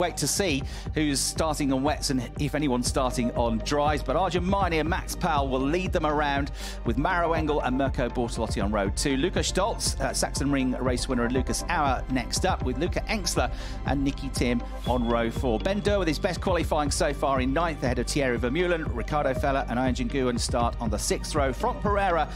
wait to see who's starting on wets and if anyone's starting on dries. But Arjun Maini and Max Powell will lead them around with Maro Engel and Mirko Bortolotti on road 2. Luca Stolz, Saxon Ring race winner, and Lucas Auer next up, with Luca Engstler and Nicky Tim on row 4. Ben Durr with his best qualifying so far in 9th ahead of Thierry Vermeulen. Ricardo Feller and Ian Nguyen start on the 6th row. Franck Pereira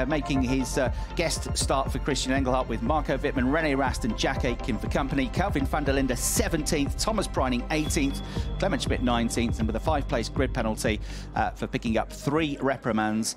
making his guest start for Christian Engelhardt, with Marco Wittmann, René Rast and Jack Aitken for company. Kelvin van der Linde 17th, Thomas Preining 18th, Clement Schmidt 19th, and with a 5-place grid penalty for picking up 3 reprimands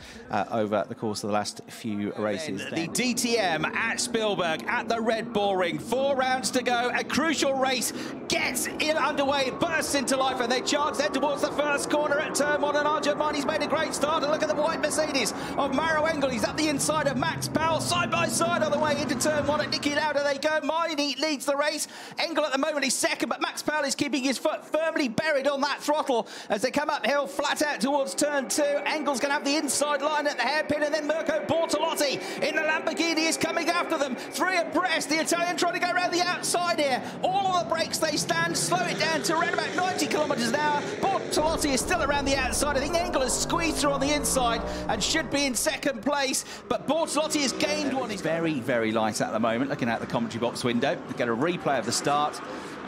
over the course of the last few races. The DTM at Spielberg at the Red Bull Ring. 4 rounds to go. A crucial race gets underway, bursts into life, and they charge then towards the first corner at turn 1. And Arjun Maini's made a great start. And look at the white Mercedes of Maro Engel. He's at the inside of Max Powell, side by side on the way into turn 1 at Niki Lauda. They go. Maini leads the race. Engel at the moment is second, but Max Powell is keeping his foot firmly buried on that throttle as they come uphill flat out towards turn 2. Engel's going to have the inside line at the hairpin, and then Mirko Bortolotti in the Lamborghini is coming after them. 3 abreast. The Italian trying to go around the outside here. All of the brakes, they stand, slow it down to around about 90 kilometres an hour. Bortolotti is still around the outside. I think Engel has squeezed through on the inside and should be in second place, but Bortolotti has gained one. He's very, very light at the moment, looking out the commentary box window. We get a replay of the start.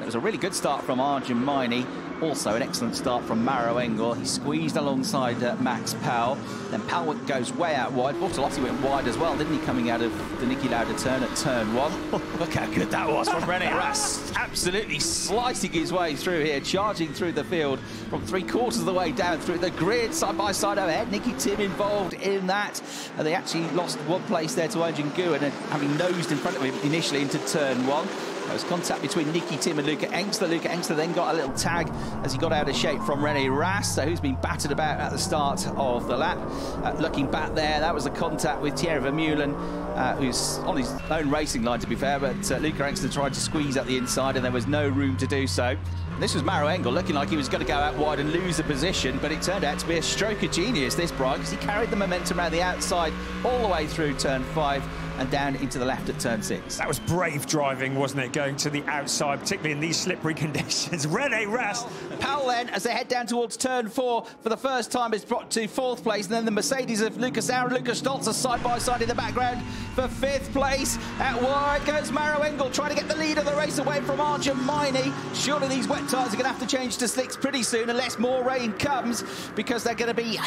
It was a really good start from Arjun Maini. Also an excellent start from Maro Engel. He squeezed alongside Max Powell. Then Powell goes way out wide. Bortolotti went wide as well, didn't he, coming out of the Niki Lauda turn at turn 1. Look how good that was from René Rast. Absolutely slicing his way through here, charging through the field from 3/4 of the way down through the grid, side by side overhead. Nicky Tim involved in that. And they actually lost 1 place there to Ian Nguyen, and having nosed in front of him initially into turn 1. There was contact between Nicky Tim and Luca Engstler. Luca Engstler then got a little tag as he got out of shape from René Rast, so who's been battered about at the start of the lap. Looking back there, that was a contact with Thierry Vermeulen, who's on his own racing line, to be fair, but Luca Engstler tried to squeeze at the inside and there was no room to do so. And this was Maro Engel looking like he was going to go out wide and lose the position, but it turned out to be a stroke of genius, this, Brian, because he carried the momentum around the outside all the way through turn 5 and down into the left at turn 6. That was brave driving, wasn't it, going to the outside, particularly in these slippery conditions. René Rast. Powell then, as they head down towards turn 4 for the first time, is brought to 4th place, and then the Mercedes of Lucas Auer and Lucas Stolz are side by side in the background for 5th place. Out wide goes Maro Engel, trying to get the lead of the race away from Arjun Maini. Surely these wet tyres are going to have to change to slicks pretty soon unless more rain comes, because they're going to be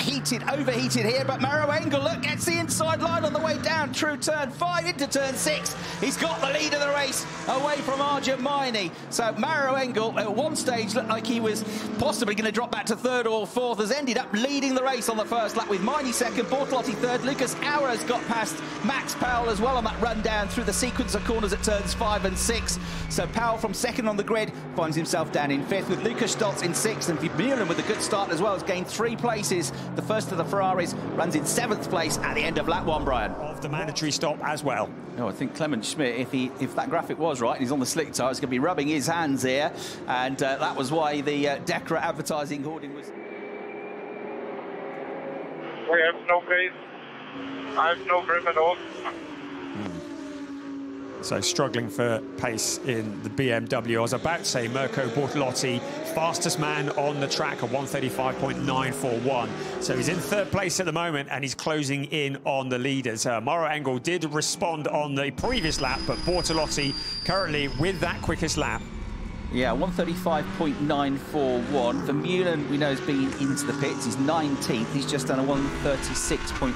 overheated here. But Maro Engel, look, gets the inside line on the way down through turn 5 into turn 6. He's got the lead of the race away from Arjun Maini. So Maro Engel at one stage looked like he was possibly going to drop back to 3rd or 4th, has ended up leading the race on the first lap with Maini 2nd, Bortolotti 3rd. Lucas Auer has got past Max Powell as well on that run down through the sequence of corners at turns 5 and 6. So Powell from 2nd on the grid finds himself down in 5th, with Lucas Stolz in 6th, and Vermeulen with a good start as well has gained 3 places. The first of the Ferraris runs in 7th place at the end of lap 1, Brian. Of the mandatory stop as well. No, I think Clement Schmidt, if that graphic was right, and he's on the slick tyre, he's going to be rubbing his hands here, and that was why the DECRA advertising hoarding was... We have no pace. I have no grip at all. So struggling for pace in the BMW. I was about to say Mirko Bortolotti, fastest man on the track, a 1:35.941. So he's in 3rd place at the moment and he's closing in on the leaders. Maro Engel did respond on the previous lap, but Bortolotti currently with that quickest lap. Yeah, 1:35.941. Vermeulen, we know, has been into the pits. He's 19th. He's just done a 1:36.5.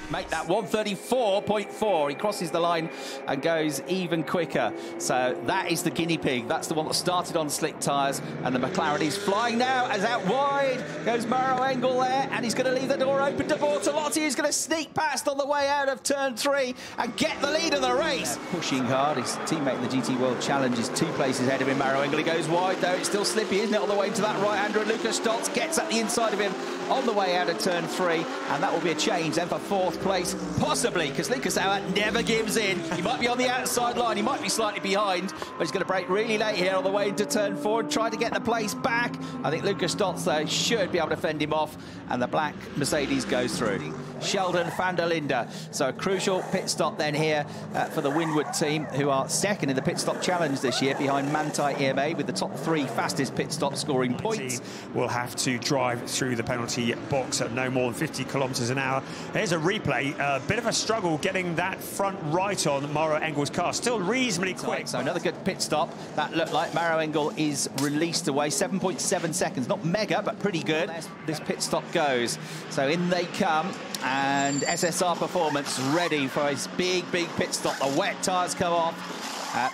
Make that 1:34.4. He crosses the line and goes even quicker. So that is the guinea pig. That's the one that started on slick tyres. And the McLaren is flying now as out wide goes Maro Engel there. And he's going to leave the door open to Bortolotti. He's going to sneak past on the way out of turn 3 and get the lead of the race. Pushing hard. His teammate in the GT World Challenge is 2 places ahead of him. Maro Engel, he goes wide though. It's still slippy, isn't it, on the way to that right-hander. And Lucas Stolz gets at the inside of him on the way out of turn 3. And that will be a change change then for 4th place, possibly, because Lucas Auer never gives in. He might be on the outside line, he might be slightly behind, but he's going to brake really late here on the way into turn 4 and try to get the place back. I think Lucas Stoltz, though, should be able to fend him off, and the black Mercedes goes through. Sheldon van der Linde. So a crucial pit stop then here for the Windward team, who are second in the pit stop challenge this year behind Manthey EMA, with the top 3 fastest pit stops scoring points. Will have to drive through the penalty box at no more than 50 kilometres an hour. Here's a replay. A bit of a struggle getting that front right on Maro Engel's car. Still reasonably quick. So another good pit stop. That looked like Maro Engel is released away. 7.7 seconds. Not mega, but pretty good. This pit stop goes. So in they come. And SSR Performance ready for his big pit stop. The wet tyres come off.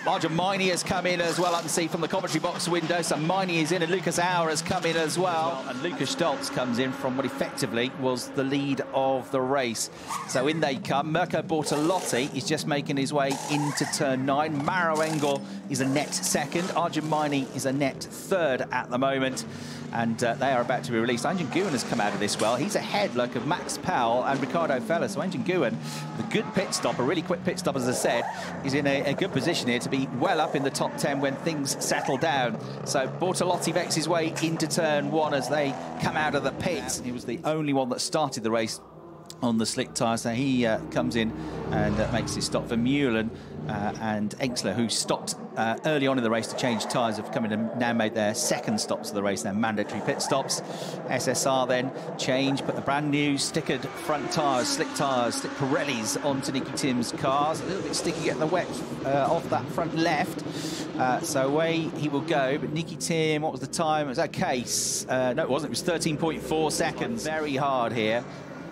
Arjun Miney has come in as well. I can see from the commentary box window. So Miney is in, and Lucas Auer has come in as well. And Lucas Stoltz comes in from what effectively was the lead of the race. So in they come. Mirko Bortolotti is just making his way into turn 9. Maro Engel is a net second. Arjun Miney is a net third at the moment. And they are about to be released. Engin Nguyen has come out of this well. He's ahead, like, of Max Powell and Ricardo Feller. So Engin Nguyen, the good pit stop, a really quick pit stop, as I said, is in a good position here to be well up in the top 10 when things settle down. So Bortolotti makes his way into turn 1 as they come out of the pits. He was the only one that started the race on the slick tyres. So he comes in and makes his stop. Vermeulen and Engstler, who stopped early on in the race to change tyres, have come in and now made their second stops of the race, their mandatory pit stops. SSR then change, put the brand new stickered front tyres, slick Pirellis onto Nicky Tim's cars. A little bit sticky getting the wet off that front left. So away he will go. But Nicky Tim, what was the time? It was okay. No, it wasn't. It was 13.4 seconds. Very hard here.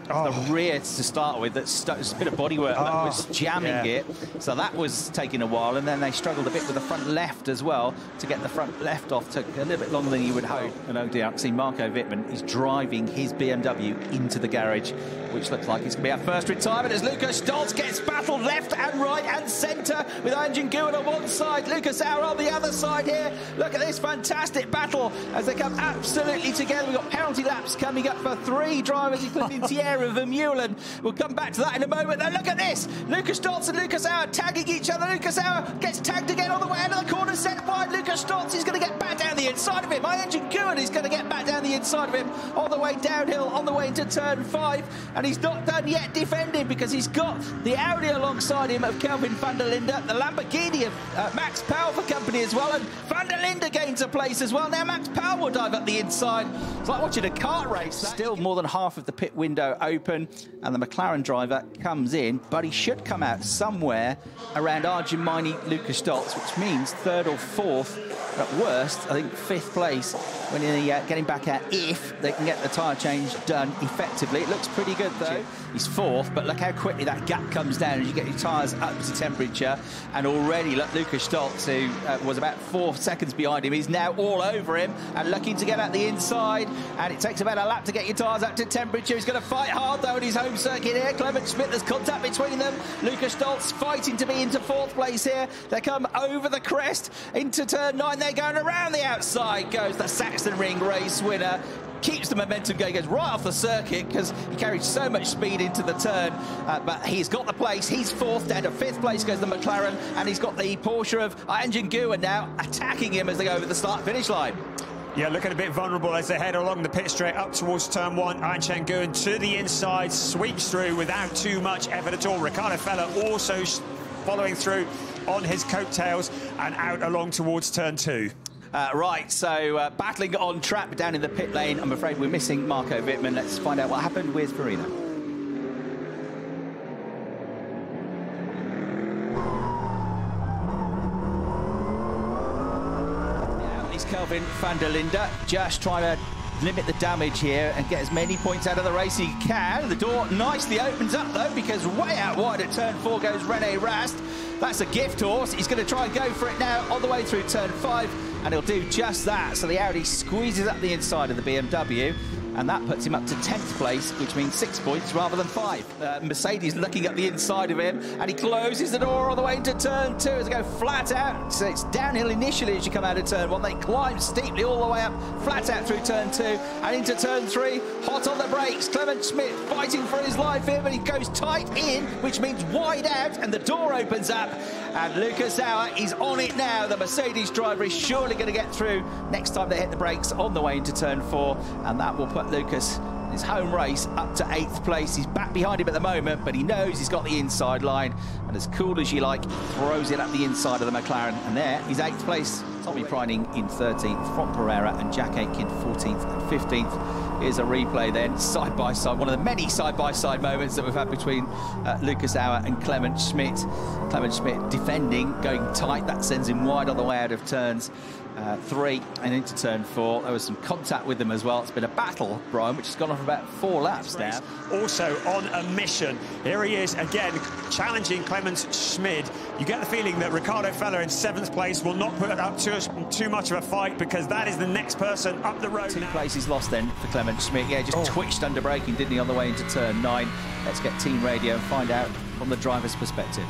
The rear to start with, that's a bit of bodywork that was jamming it, so that was taking a while, and then they struggled a bit with the front left as well to get the front left off. Took a little bit longer than you would hope. And oh dear, I can see Marco Wittmann is driving his BMW into the garage, which looks like it's going to be our first retirement as Lucas Stoltz gets battled left and right and centre with Engin Nguyen on one side, Lucas Auer on the other side here. Look at this fantastic battle as they come absolutely together. We've got penalty laps coming up for 3 drivers, including Thierry Vermeulen. We'll come back to that in a moment. Now look at this. Lucas Stoltz and Lucas Auer tagging each other. Lucas Auer gets tagged again on the way out of the corner, set wide. Lucas Stoltz is going to get back down the inside of him. Engin Nguyen is going to get back down the inside of him on the way downhill, on the way into turn 5. And he's not done yet defending, because he's got the Audi alongside him of Kelvin van der Linde, the Lamborghini of Max Powell for company as well. And van der Linde gains a place as well. Now Max Powell will dive up the inside. It's like watching a kart race. Still more than half of the pit window open, and the McLaren driver comes in, but he should come out somewhere around Arjun Miney, Lucas Stoltz, which means 3rd or 4th at worst. I think 5th place when they're getting back out, if they can get the tyre change done effectively. It looks pretty good though. He's 4th, but look how quickly that gap comes down as you get your tyres up to temperature. And already, look, Lucas Stoltz, who was about 4 seconds behind him, he's now all over him and looking to get out the inside. And it takes about a lap to get your tyres up to temperature. He's going to fight hard though in his home circuit here. Clement Schmidt, there's contact between them. Lucas Stoltz fighting to be into 4th place here. They come over the crest into turn 9. They're going around the outside. Goes the Saxon Ring race winner. Keeps the momentum going, goes right off the circuit because he carried so much speed into the turn, but he's got the place. He's 4th, down to 5th place goes the McLaren, and he's got the Porsche of Engin Nguyen now attacking him as they go over the start-finish line. Yeah, looking a bit vulnerable as they head along the pit straight up towards turn 1. Engin Nguyen to the inside, sweeps through without too much effort at all. Ricardo Feller also following through on his coattails and out along towards turn 2. Right, so battling on track down in the pit lane. I'm afraid we're missing Marco Wittmann. Let's find out what happened with Farina. Now it's Kelvin van der Linde, just trying to limit the damage here and get as many points out of the race as he can. The door nicely opens up though, because way out wide at turn 4 goes Rene Rast. That's a gift horse. He's going to try and go for it now all the way through turn 5, and he'll do just that. So the Audi squeezes up the inside of the BMW. and that puts him up to 10th place, which means 6 points rather than 5. Mercedes looking at the inside of him, and he closes the door all the way into turn 2 as they go flat out. So it's downhill initially as you come out of turn 1. They climb steeply all the way up, flat out through turn 2 and into turn 3. Hot on the brakes, Clement Schmidt fighting for his life here, but he goes tight in, which means wide out, and the door opens up, and Lucas Auer is on it now. The Mercedes driver is surely going to get through next time they hit the brakes on the way into turn 4, and that will put Lucas in his home race up to 8th place. He's back behind him at the moment, but he knows he's got the inside line, and as cool as you like, throws it up the inside of the McLaren, and there he's 8th place. Tommy Preining in 13th from Pereira, and Jack Aitken 14th and 15th. Here's a replay then, side by side, one of the many side-by-side moments that we've had between Lucas Auer and Clement Schmidt. Clement Schmidt defending, going tight, that sends him wide on the way out of turns 3 and into turn 4. There was some contact with them as well. It's been a battle, Brian, which has gone on for about 4 laps now. Also on a mission. Here he is again, challenging Clement Schmidt. You get the feeling that Ricardo Feller in 7th place will not put up too much of a fight, because that is the next person up the road. 2 places lost then for Clement Schmidt. Yeah, just twitched under braking, didn't he, on the way into turn 9. Let's get team radio and find out from the driver's perspective.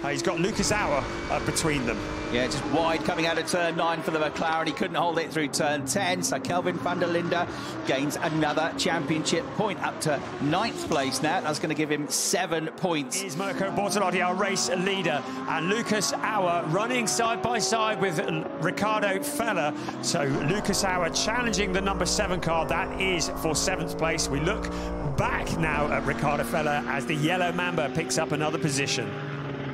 He's got Lucas Auer between them. Yeah, just wide coming out of turn 9 for the McLaren. He couldn't hold it through turn 10, so Kelvin van der Linde gains another championship point up to 9th place now. That's going to give him 7 points. Is Mirko Bortolotti, our race leader, and Lucas Auer running side by side with Ricardo Feller. So Lucas Auer challenging the number 7 car. That is for 7th place. We look back now at Ricardo Feller as the yellow Mamba picks up another position.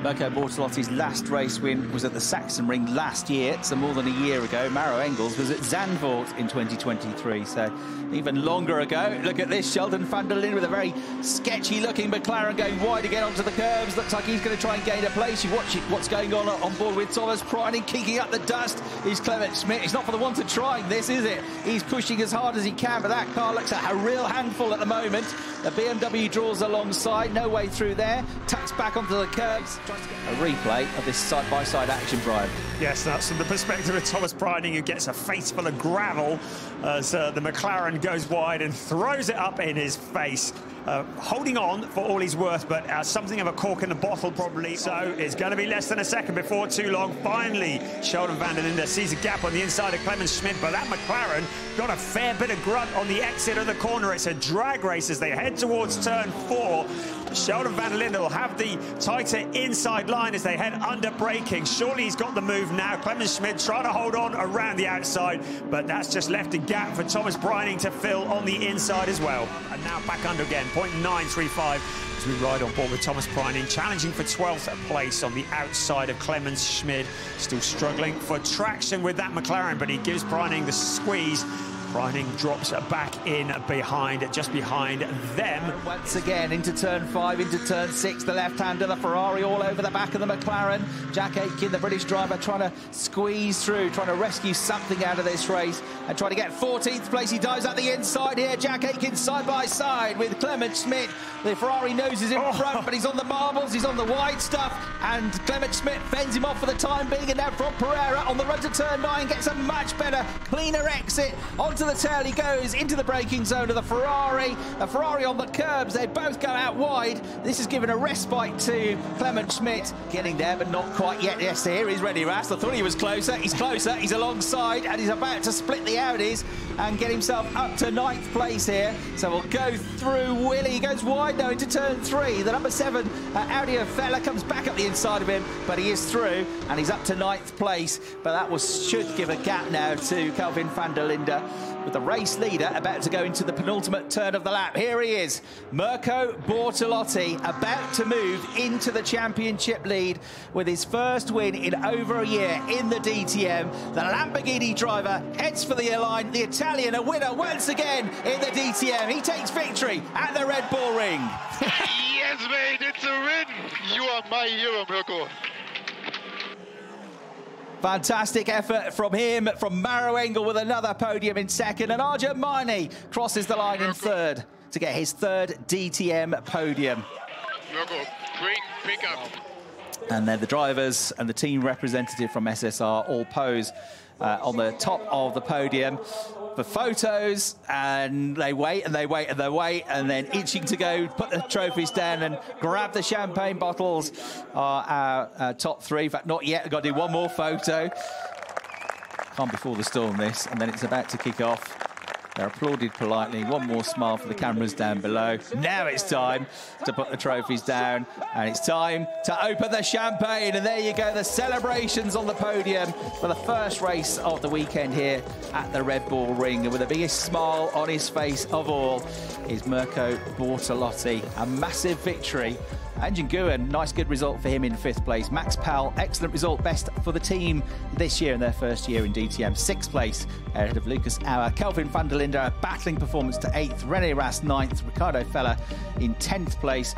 Mirko Bortolotti's last race win was at the Saxon Ring last year, so more than a year ago. Maro Engels was at Zandvoort in 2023, so even longer ago. Look at this, Sheldon van der Linde with a very sketchy-looking McLaren going wide again onto the curbs. Looks like he's going to try and gain a place. You watch what's going on board with Thomas Preining, kicking up the dust. He's Clement Schmidt. It's not for the want of trying this, is it? He's pushing as hard as he can, but that car looks like a real handful at the moment. The BMW draws alongside, no way through there. Tucks back onto the curbs. A replay of this side-by-side action, Brian. Yes, that's from the perspective of Thomas Preining, who gets a face full of gravel as the McLaren goes wide and throws it up in his face. Holding on for all he's worth, but something of a cork in the bottle probably. So it's going to be less than a second before too long. Finally, Sheldon van der Linde sees a gap on the inside of Clement Schmidt, but that McLaren got a fair bit of grunt on the exit of the corner. It's a drag race as they head towards turn 4. Sheldon van der Linde will have the tighter inside line as they head under braking. Surely he's got the move now. Clement Schmidt trying to hold on around the outside, but that's just left a gap for Thomas Preining to fill on the inside as well. And now back under again, 0.935 as we ride on board with Thomas Preining, challenging for 12th place on the outside of Clement Schmidt. Still struggling for traction with that McLaren, but he gives Preining the squeeze. Preining drops back in behind, just behind them. Once again into turn 5, into turn 6, the left-hander, the Ferrari all over the back of the McLaren. Jack Aitken, the British driver, trying to squeeze through, trying to rescue something out of this race and trying to get 14th place. He dives up the inside here. Jack Aitken side by side with Clement Schmidt. The Ferrari nose is in front, but he's on the marbles, he's on the wide stuff, and Clement Schmidt fends him off for the time being, and now from Pereira on the run to turn 9 gets a much better, cleaner exit. Onto the tail he goes, into the braking zone of the Ferrari. The Ferrari on the curbs, they both go out wide. This has given a respite to Clement Schmidt. Getting there, but not quite yet. Yes, here he's ready, Rast. I thought he was closer. He's alongside, and he's about to split the Audis and get himself up to 9th place here. So we'll go through Willie. He goes wide now into turn 3. The number 7 Audi Feller comes back up the inside of him, but he is through, and he's up to 9th place. But that should give a gap now to Kelvin van der Linde, with the race leader about to go into the penultimate turn of the lap. Here he is, Mirko Bortolotti, about to move into the championship lead with his first win in over a year in the DTM. The Lamborghini driver heads for the line. The Italian, a winner once again in the DTM. He takes victory at the Red Bull Ring. Yes, mate, it's a win. You are my hero, Mirko. Fantastic effort from him, from Maro Engel with another podium in second, and Arjun Maini crosses the line in 3rd to get his 3rd DTM podium. Mirko, great pickup. And then the drivers and the team representative from SSR all pose on the top of the podium. for photos, and they wait and they wait and they wait, and then itching to go put the trophies down and grab the champagne bottles are our top three. In fact, not yet. I've got to do one more photo. Calm before the storm, this, and then it's about to kick off. They're applauded politely. One more smile for the cameras down below. Now it's time to put the trophies down, and it's time to open the champagne. And there you go, the celebrations on the podium for the first race of the weekend here at the Red Bull Ring. And with the biggest smile on his face of all is Mirko Bortolotti. A massive victory. Anjan Nguyen, nice good result for him in 5th place. Max Powell, excellent result, best for the team this year in their first year in DTM. 6th place ahead of Lucas Auer. Kelvin van der Linde, a battling performance to 8th. René Rast 9th. Ricardo Feller in 10th place.